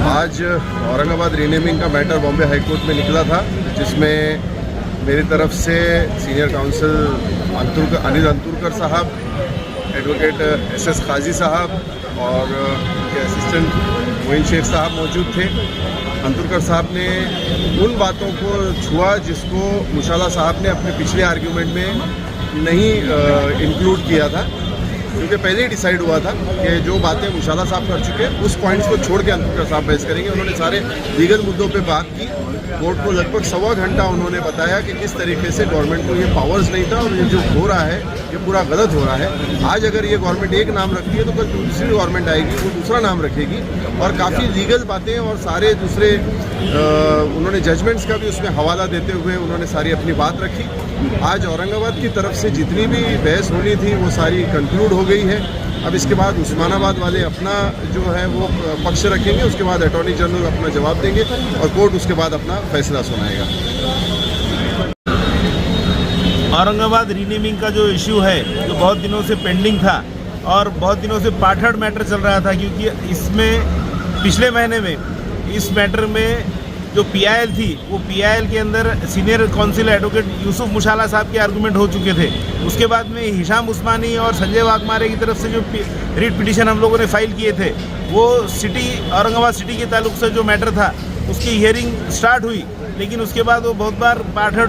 आज औरंगाबाद रीनेमिंग का matter Bombay high court में निकला था, जिसमें मेरी तरफ से सीनियर काउंसिल अनिल अंतुरकर साहब, एडवोकेट एस काजी साहब और उनके असिस्टेंट मोइन शेख साहब मौजूद थे। अंतुरकर साहब ने उन बातों को छुआ जिसको मुशाला साहब ने अपने पिछले आर्ग्यूमेंट में नहीं इंक्लूड किया था, क्योंकि पहले ही डिसाइड हुआ था कि जो बातें मुशाला साहब कर चुके हैं उस पॉइंट्स को छोड़ के अंतुरकर साहब बहस करेंगे। उन्होंने सारे लीगल मुद्दों पे बात की। कोर्ट को लगभग 1.25 घंटा उन्होंने बताया कि किस तरीके से गवर्नमेंट को ये पावर्स नहीं था और ये जो हो रहा है ये पूरा गलत हो रहा है। आज अगर ये गवर्नमेंट एक नाम रखती है तो कल दूसरी गवर्नमेंट आएगी, वो दूसरा नाम रखेगी, और काफ़ी लीगल बातें और सारे दूसरे उन्होंने जजमेंट्स का भी उसमें हवाला देते हुए उन्होंने सारी अपनी बात रखी। आज औरंगाबाद की तरफ से जितनी भी बहस होनी थी वो सारी कंक्लूड हो गई है। अब इसके बाद उस्मानाबाद वाले अपना जो है वो पक्ष रखेंगे, उसके बाद अटॉर्नी जनरल अपना जवाब देंगे और कोर्ट उसके बाद अपना फैसला सुनाएगा। औरंगाबाद रीनेमिंग का जो इश्यू है जो बहुत दिनों से पेंडिंग था और बहुत दिनों से पाठड़ मैटर चल रहा था, क्योंकि इसमें पिछले महीने में इस मैटर में जो पीआईएल थी वो पीआईएल के अंदर सीनियर काउंसिल एडवोकेट यूसुफ मुशाला साहब के आर्गूमेंट हो चुके थे। उसके बाद में हिशाम उस्मानी और संजय वाघमारे की तरफ से जो रिट पिटीशन हम लोगों ने फाइल किए थे, वो औरंगाबाद सिटी के ताल्लुक से जो मैटर था उसकी हियरिंग स्टार्ट हुई, लेकिन उसके बाद वो बहुत बार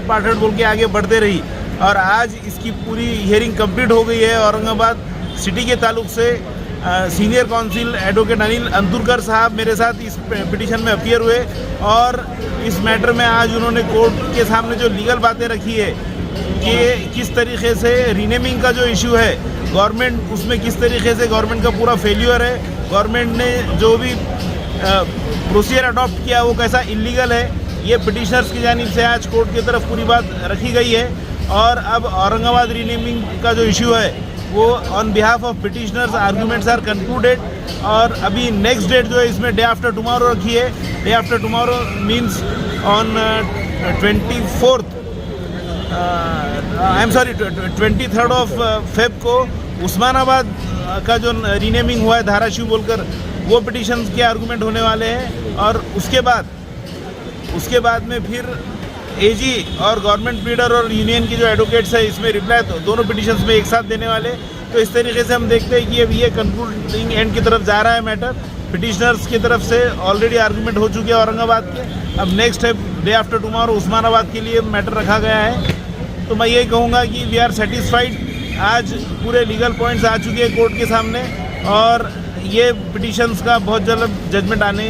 पाठड़ बोल के आगे बढ़ते रही और आज इसकी पूरी हियरिंग कंप्लीट हो गई है। औरंगाबाद सिटी के ताल्लुक से सीनियर काउंसिल एडवोकेट अनिल अंतुरकर साहब मेरे साथ इस पिटीशन में अपीयर हुए और इस मैटर में आज उन्होंने कोर्ट के सामने जो लीगल बातें रखी है कि किस तरीके से रीनेमिंग का जो इशू है गवर्नमेंट उसमें किस तरीके से गवर्नमेंट का पूरा फेल्यूर है, गवर्नमेंट ने जो भी प्रोसीजर अडॉप्ट किया वो कैसा इलीगल है, ये पिटिशनर्स की जानिब से आज कोर्ट की तरफ पूरी बात रखी गई है। और अब औरंगाबाद रीनेमिंग का जो इशू है वो on behalf of petitioners arguments are concluded और अभी नेक्स्ट डेट जो है इसमें डे आफ्टर टुमारो रखी है। Day after tomorrow means on 23rd of Feb को उस्मानाबाद का जो रीनेमिंग हुआ है धाराशिव बोलकर वो पिटिशन के आर्गूमेंट होने वाले हैं और उसके बाद में फिर एजी और गवर्नमेंट लीडर और यूनियन की जो एडवोकेट्स है इसमें रिप्लाई तो दोनों पिटिशंस में एक साथ देने वाले। तो इस तरीके से हम देखते हैं कि अब ये कंक्लूडिंग एंड की तरफ जा रहा है मैटर। पिटिशनर्स की तरफ से ऑलरेडी आर्गूमेंट हो चुके हैं औरंगाबाद के, अब नेक्स्ट है डे आफ्टर टुमारो उस्मानाबाद के लिए मैटर रखा गया है। तो मैं यही कहूँगा कि वी आर सेटिस्फाइड, आज पूरे लीगल पॉइंट्स आ चुके हैं कोर्ट के सामने और ये पिटिशंस का बहुत जल्द जजमेंट आने